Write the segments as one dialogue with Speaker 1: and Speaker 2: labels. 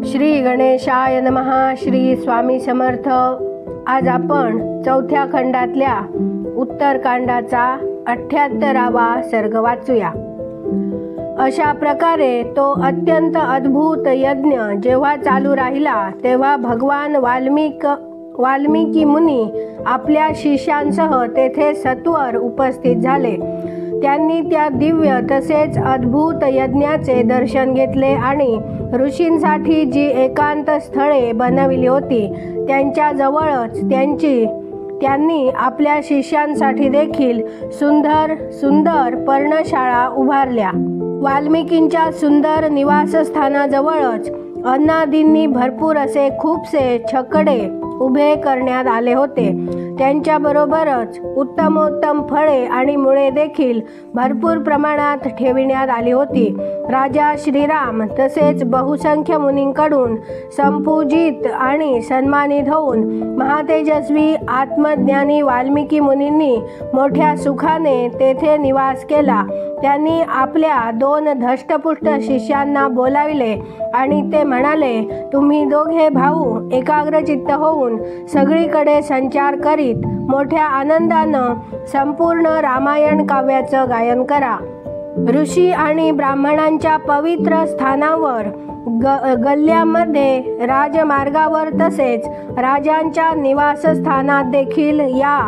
Speaker 1: श्री गणेशाय नमः. श्री स्वामी समर्थ. आज आपण चौथ्या खंडातल्या उत्तरकांडाचा 78वा सर्ग वाचूया. अशा प्रकारे तो अत्यंत अद्भुत यज्ञ जेव्हा चालू राहिला तेव्हा भगवान वाल्मिकी मुनी आपल्या शिष्यांसह तेथे सत्वर उपस्थित झाले. त्यांनी त्या दिव्य तसेच अद्भुत यज्ञाचे दर्शन घेतले आणि ऋषींसाठी जी एकांत स्थळे बनविली होती त्यांच्या जवळच त्यांनी आपल्या शिष्यांसाठी देखील सुंदर पर्णशाळा उभारल्या. वाल्मिकींच्या सुंदर निवासस्थानाजवळच अन्नादींनी भरपूर असे खूपसे छकडे उभे करण्यात आले होते. त्यांच्याबरोबरच उत्तमोत्तम फळे आणि मुळे देखील भरपूर प्रमाणात ठेविण्यात आली होती. राजा श्रीराम तसेच बहुसंख्य मुनींकडून संपूजित आणि सन्मानित होऊन महातेजस्वी आत्मज्ञानी वाल्मिकी मुनींनी मोठ्या सुखाने तेथे निवास केला. त्यांनी आपल्या 2 धष्टपुष्ट शिष्यांना बोलाविले आणि ते म्हणाले, तुम्ही दोघे भाऊ एकाग्रचित्त होऊन सगळीकडे संचार करीत मोठ्या आनंदानं संपूर्ण रामायण काव्याचं गायन करा. ऋषी आणि ब्राह्मणांच्या पवित्र स्थानावर, गल्ल्यामध्ये, राजमार्गावर तसेच राजांच्या निवासस्थानात देखील या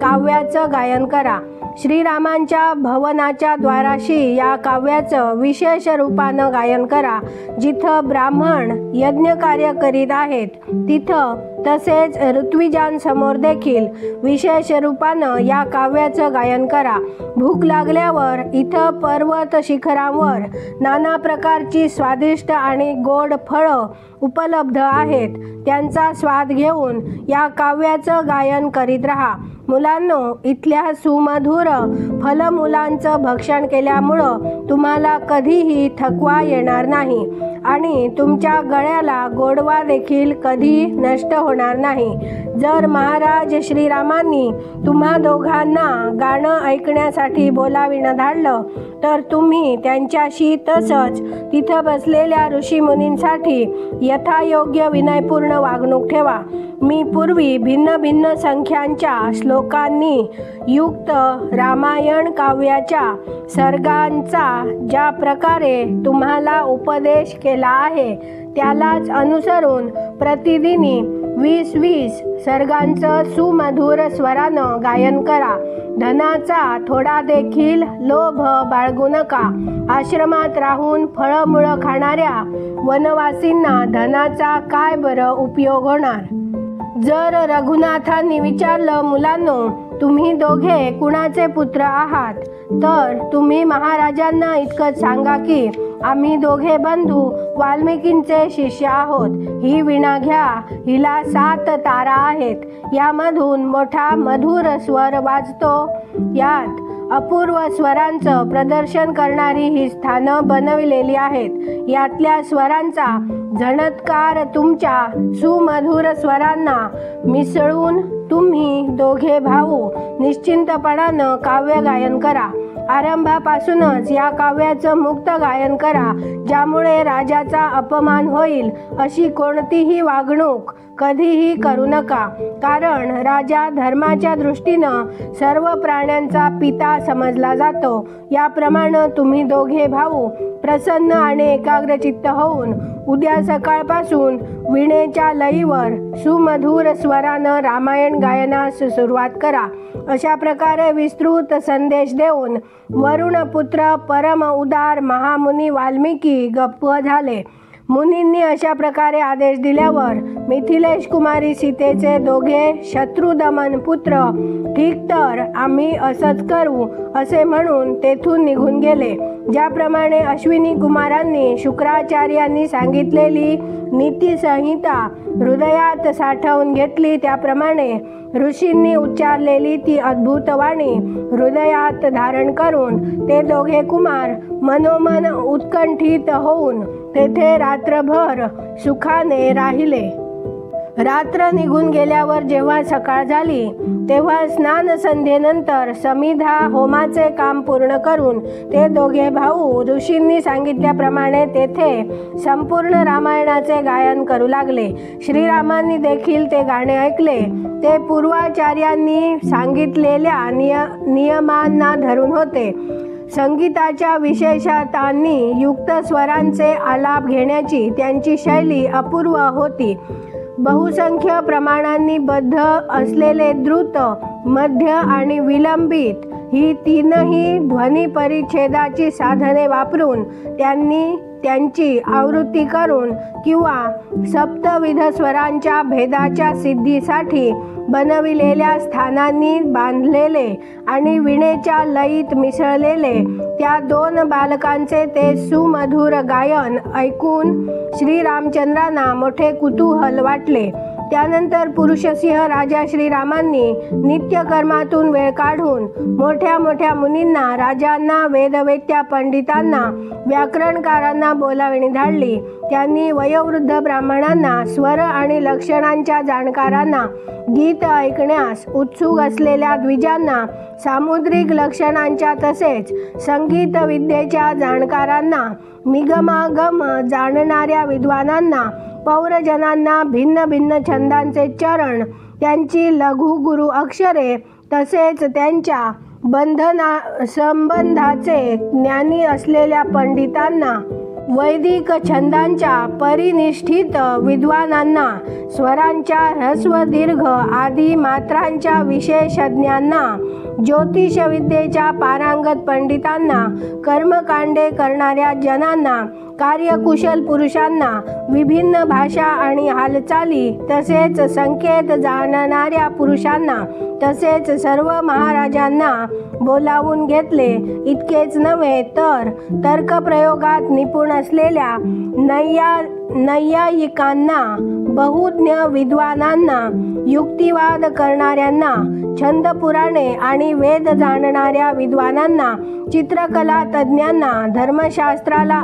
Speaker 1: काव्याचं गायन करा. श्रीरामांच्या भवनाच्या द्वाराशी या काव्याचं विशेष रूपानं गायन करा. जिथं ब्राह्मण यज्ञ कार्य करीत आहेत तिथं तसेच ऋत्विजांसमोर देखील विशेष रूपानं या काव्याचं गायन करा. भूक लागल्यावर इथं पर्वत शिखरांवर नाना प्रकारची स्वादिष्ट आणि गोड फळं उपलब्ध आहेत. त्यांचा स्वाद घेऊन या काव्याचं गायन करीत राहा. मुलांनो, इथल्या सुमधुर फलमुलांचं भक्षण केल्यामुळं तुम्हाला कधीही थकवा येणार नाही आणि तुमच्या गळ्याला गोडवा देखील कधी नष्ट होणार नाही. जर महाराज श्रीरामांनी तुम्हा दोघांना गाणं ऐकण्यासाठी बोलाविणं धाडलं तर तुम्ही त्यांच्याशी तसंच तिथं बसलेल्या ऋषीमुनींसाठी यथायोग्य विनयपूर्ण वागणूक ठेवा. मी पूर्वी भिन्न भिन्न संख्यांच्या श्लोकांनी युक्त रामायण काव्याच्या सर्गांचा ज्या प्रकारे तुम्हाला उपदेश केला आहे त्यालाच अनुसरून प्रतिदिनी 20-20 सर्गांचं सुमधुर स्वरानं गायन करा. धनाचा थोडा देखील लोभ बाळगू नका. आश्रमात राहून फळमुळं खाणाऱ्या वनवासींना धनाचा काय बरं उपयोग होणार. जर रघुनाथांनी विचारलं, मुलांनो, तुम्ही दोघे कुणाचे पुत्र आहात, तर तुम्ही महाराजांना इतकंच सांगा की आम्ही दोघे बंधू वाल्मिकींचे शिष्य आहोत. ही वीणा घ्या, हिला 7 तारा आहेत. यामधून मोठा मधुर स्वर वाजतो. यात अपूर्व स्वरांचं प्रदर्शन करणारी ही स्थानं बनविलेली आहेत. यातल्या स्वरांचा झणत्कार तुमच्या सुमधुर स्वरांना मिसळून तुम्ही दोघे भाऊ निश्चिंतपणानं काव्य गायन करा. आरंभापासूनच या काव्याचं मुक्त गायन करा. ज्यामुळे राजाचा अपमान होईल अशी कोणतीही वागणूक कधीही करू नका. कारण राजा धर्माच्या दृष्टीनं सर्व प्राण्यांचा पिता समजला जातो. याप्रमाणे तुम्ही दोघे भाऊ प्रसन्न आणि एकाग्रचित्त होऊन उद्या सकाळपासून वीणेच्या लयीवर सुमधुर स्वरानं रामायण गायनास सुरुवात करा. अशा प्रकारे विस्तृत संदेश देऊन वरुणपुत्र परम उदार महामुनी वाल्मिकी गप्प झाले. मुनींनी अशा प्रकारे आदेश दिल्यावर मिथिलेश कुमारी सीतेचे दोघे शत्रुदमन पुत्र, ठीक तर आम्ही असंच करू असे म्हणून तेथून निघून गेले. ज्याप्रमाणे अश्विनी कुमारांनी शुक्राचार्यांनी सांगितलेली नीतिसंहिता हृदयात साठवून घेतली त्याप्रमाणे ऋषींनी उच्चारलेली ती अद्भुत वाणी हृदयात धारण करून ते दोघे कुमार मनोमन उत्कंठित होऊन तेथे रात्रभर सुखाने राहिले. रात्र निघून गेल्यावर जेव्हा सकाळ झाली तेव्हा स्नान संध्येनंतर समिधा होमाचे काम पूर्ण करून ते दोघे भाऊ ऋषींनी सांगितल्याप्रमाणे तेथे संपूर्ण रामायणाचे गायन करू लागले. श्रीरामांनी देखील ते गाणे ऐकले. ते पूर्वाचार्यांनी सांगितलेल्या नियमांना धरून होते. संगीताच्या विशेषतांनी युक्त स्वरांचे आलाप घेण्याची त्यांची शैली अपूर्व होती. बहुसंख्य प्रमाणांनी बद्ध असलेले द्रुत, मध्य आणि विलंबित ही तीनही ध्वनी परिच्छेदाची साधने वापरून त्यांनी त्यांची आवृत्ती करून किंवा सप्तविध स्वरांच्या भेदाच्या सिद्धीसाठी बनविलेल्या स्थानांनी बांधलेले आणि विणेच्या लयीत मिसळलेले त्या दोन बालकांचे ते सुमधुर गायन ऐकून श्रीरामचंद्रांना मोठे कुतूहल वाटले. त्यानंतर पुरुषसिंह राजा श्रीरामांनी नित्यकर्मातून वेळ काढून मोठ्या मोठ्या मुनींना, राजांना, वेदवेत्या पंडितांना, व्याकरणकारांना बोलावणी धाडली. त्यांनी वयोवृद्ध ब्राह्मणांना, स्वर आणि लक्षणांच्या जाणकारांना, गीत ऐकण्यास उत्सुक असलेल्या द्विजांना, सामुद्रिक लक्षणांच्या तसेच संगीत विद्येच्या जाणकारांना, निगमागम जाणणाऱ्या विद्वानांना, पौरजनांना, भिन्न भिन्न छंदांचे चरण, त्यांची लघु गुरु अक्षरे तसेच त्यांच्या संबंधाचे ज्ञानी असलेल्या पंडितांना, वैदिक छंदांच्या परिनिष्ठित विद्वानांना, स्वरांच्या ह्रस्व दीर्घ आदी मात्रांच्या विशेषज्ञांना, ज्योतिषविद्येच्या पारंगत पंडितांना, कर्मकांडे करणाऱ्या जनांना, कार्यकुशल पुरुषांना, विभिन्न भाषा आणि हालचाली तसेच संकेत जाणणाऱ्या पुरुषांना, तसेच सर्व महाराजांना बोलावून घेतले. इतकेच नव्हे तर तर्कप्रयोगात निपुण असलेल्या नैयायिकांना, बहुज्ञ विद्वानांना, युक्तिवाद करणाऱ्यांना, छंदपुराणे आणि वेद जाणणाऱ्या विद्वानांना, चित्रकला तज्ज्ञांना, धर्मशास्त्राला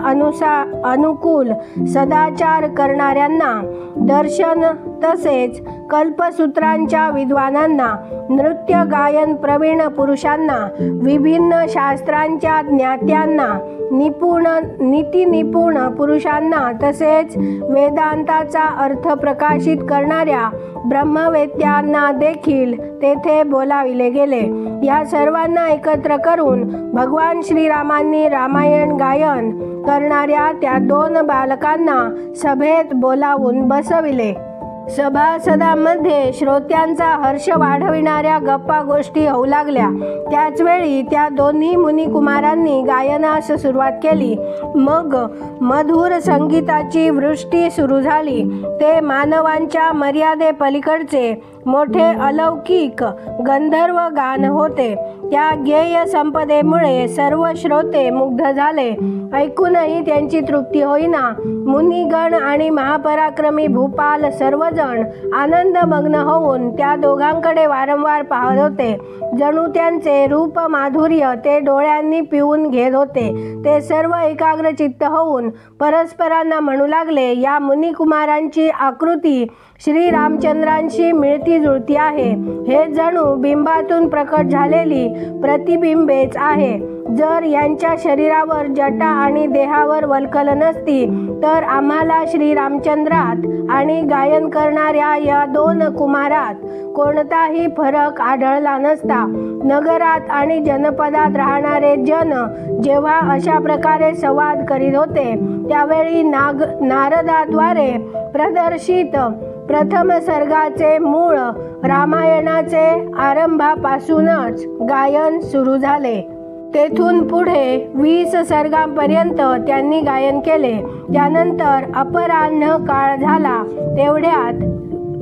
Speaker 1: अनुकूल सदाचार करणाऱ्यांना, दर्शन तसेच कल्पसूत्रांच्या विद्वानांना, नृत्य गायन प्रवीण पुरुषांना, विभिन्न शास्त्रांच्या ज्ञात्यांना, नीतिनिपुण पुरुषांना तसेच वेदांताचा अर्थ प्रकाशित करणाऱ्या ब्रह्मवेत्यांना देखील तेथे बोलाविले गेले. या सर्वांना एकत्र करून भगवान श्रीरामांनी रामायण गायन करणाऱ्या त्या दोन बालकांना सभेत बोलावून बसविले. सभासदांमध्ये श्रोत्यांचा हर्ष वाढविणाऱ्या गप्पा गोष्टी होऊ लागल्या. त्याचवेळी त्या दोन्ही मुनिकुमारांनी गायनास सुरुवात केली. मग मधुर संगीताची वृष्टी सुरू झाली. ते मानवांच्या मर्यादे पलीकडचे मोठे अलौकिक गंधर्व गान होते. त्या गेय संपदेमुळे सर्व श्रोते मुग्ध झाले. ऐकूनही त्यांची तृप्ती होईना. मुनिगण आणि महापराक्रमी भूपाल सर्वजण आनंदमग्न होऊन त्या दोघांकडे वारंवार पाहत होते. जणू त्यांचे रूप माधुर्य ते डोळ्यांनी पिऊन घेत होते. ते सर्व एकाग्रचित्त होऊन परस्परांना म्हणू लागले, या मुनिकुमारांची आकृती श्रीरामचंद्रांशी मिळती जुळती आहे. हे जणू बिंबातून प्रकट झालेली प्रतिबिंबेच आहे. जर यांच्या शरीरावर जटा आणि देहावर वल्कल नसती तर आम्हाला श्रीरामचंद्रात आणि गायन करणाऱ्या या दोन कुमारात कोणताही फरक आढळला नसता. नगरात आणि जनपदात राहणारे जन जेव्हा अशा प्रकारे संवाद करीत होते त्यावेळी नारदाद्वारे प्रदर्शित प्रथम सर्गाचे मूळ रामायणाचे आरंभापासूनच गायन सुरू झाले. तेथून पुढे 20 सर्गांपर्यंत त्यांनी गायन केले. त्यानंतर अपराह्न काळ झाला.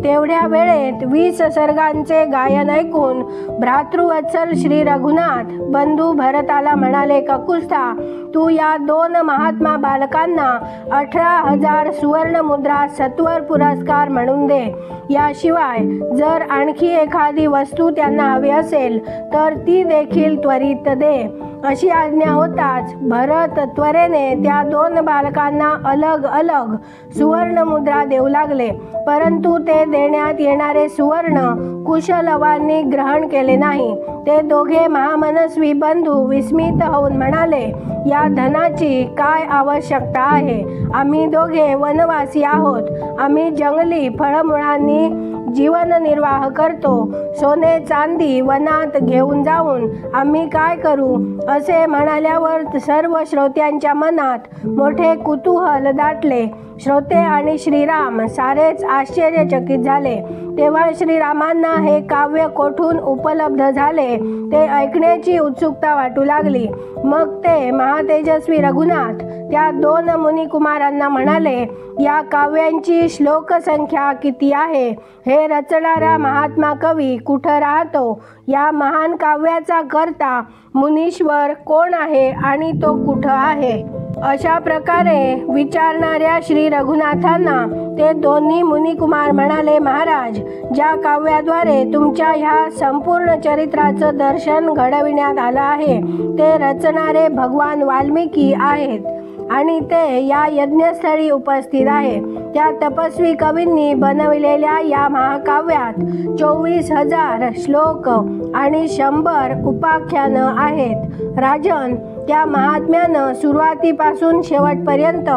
Speaker 1: तेवढ्या वेळेत 20 सर्गांचे गायन ऐकून भ्रातृवत्सल श्री रघुनाथ बंधू भरताला म्हणाले, ककुस्था, तू या दोन महात्मा बालकांना 18,000 सुवर्ण मुद्रा सत्वर पुरस्कार म्हणून दे. याशिवाय जर आणखी एखादी वस्तू त्यांना हवी असेल तर ती देखील त्वरित दे. अशी आज्ञा होताच भरत त्वरेने त्या दोन बालकांना अलग अलग सुवर्ण मुद्रा देऊ लागले. परंतु ते देण्यात येणारे सुवर्ण कुशलवांनी ग्रहण केले नाही। ते दोघे महामनस्वी बंधू विस्मित होऊन म्हणाले, या धनाची काय आवश्यकता आहे? आम्ही दोघे वनवासी आहोत। आम्ही जंगली फळमुळांनी जीवननिर्वाह करतो। सोने चांदी वनात घेऊन जाऊन आम्ही काय करू? असे म्हणाल्यावर सर्व श्रोत्यांच्या मनात मोठे कुतूहल दाटले। श्रोते आणि श्रीराम सारेच आश्चर्यचकित झाले। तेव्हा श्रीरामांना हे काव्य कोठून उपलब्ध झाले ते ऐकण्याची उत्सुकता वाटू लागली। मग ते महातेजस्वी रघुनाथ त्या 2 मुनिकुमारांना म्हणाले, या काव्यांची श्लोक संख्या किती आहे? हे रचणारा महात्मा कवी कुठं राहतो? या महान काव्याचा कर्ता मुनीश्वर कोण आहे आणि तो कुठं आहे? अशा प्रकारे विचारणाऱ्या श्री रघुनाथांना ते दोन्ही मुनिकुमार म्हणाले, महाराज, ज्या काव्याद्वारे तुमच्या ह्या संपूर्ण चरित्राचं दर्शन घडविण्यात आलं आहे ते रचणारे भगवान वाल्मिकी आहेत आणि ते या यज्ञस्थळी उपस्थित आहे। त्या तपस्वी कवींनी बनविलेल्या या महाकाव्यात 24,000 श्लोक आणि 100 उपाख्यानं आहेत। राजन, त्या महात्म्यानं सुरुवातीपासून शेवटपर्यंत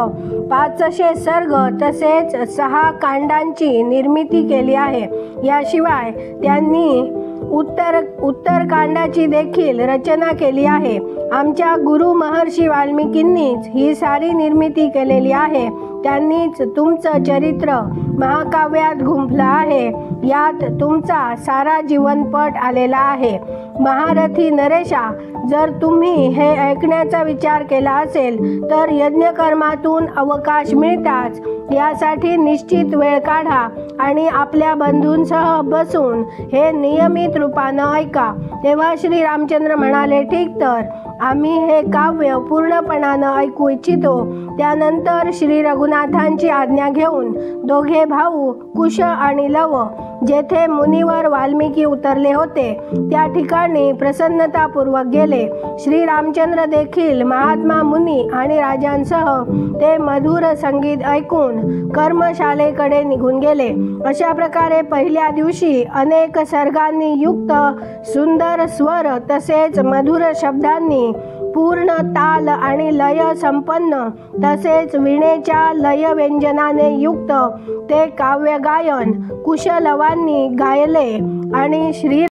Speaker 1: 500 सर्ग तसेच 6 कांडांची निर्मिती केली आहे। याशिवाय त्यांनी उत्तर कांडाची देखील रचना केली आहे। आमच्या गुरु महर्षी वाल्मिकींनीच ही सारी निर्मिती केलेली आहे। त्यांनीच तुमचं चरित्र महाकाव्यात गुंफलं आहे। यात तुमचा सारा जीवनपट आलेला आहे। महारथी नरेशा, जर तुम्ही हे ऐकण्याचा विचार केला असेल तर यज्ञकर्मातून अवकाश मिळताच यासाठी निश्चित वेळ काढा आणि आपल्या बंधूंसह बसून हे नियमित रूपानं ऐका। तेव्हा श्री रामचंद्र म्हणाले, ठीक, तर आम्ही हे काव्य पूर्णपणानं ऐकू इच्छितो। त्यानंतर श्री रघुनाथांची आज्ञा घेऊन दोघे भाऊ कुश आणि लव जेथे मुनीवर वाल्मिकी उतरले होते त्या ठिकाणी प्रसन्नतापूर्वक गेले। श्री रामचंद्र देखील महात्मा मुनी आणि राजांसह ते मधुर संगीत ऐकून कर्मशालेकडे निघून गेले। अशा प्रकारे पहिल्या दिवशी अनेक सर्गांनी युक्त सुंदर स्वर तसेच मधुर शब्दांनी पूर्ण ताल आणि लय संपन्न तसेच वीणेच्या लय व्यंजनाने युक्त ते काव्य गायन कुशलवांनी गायले आणि श्री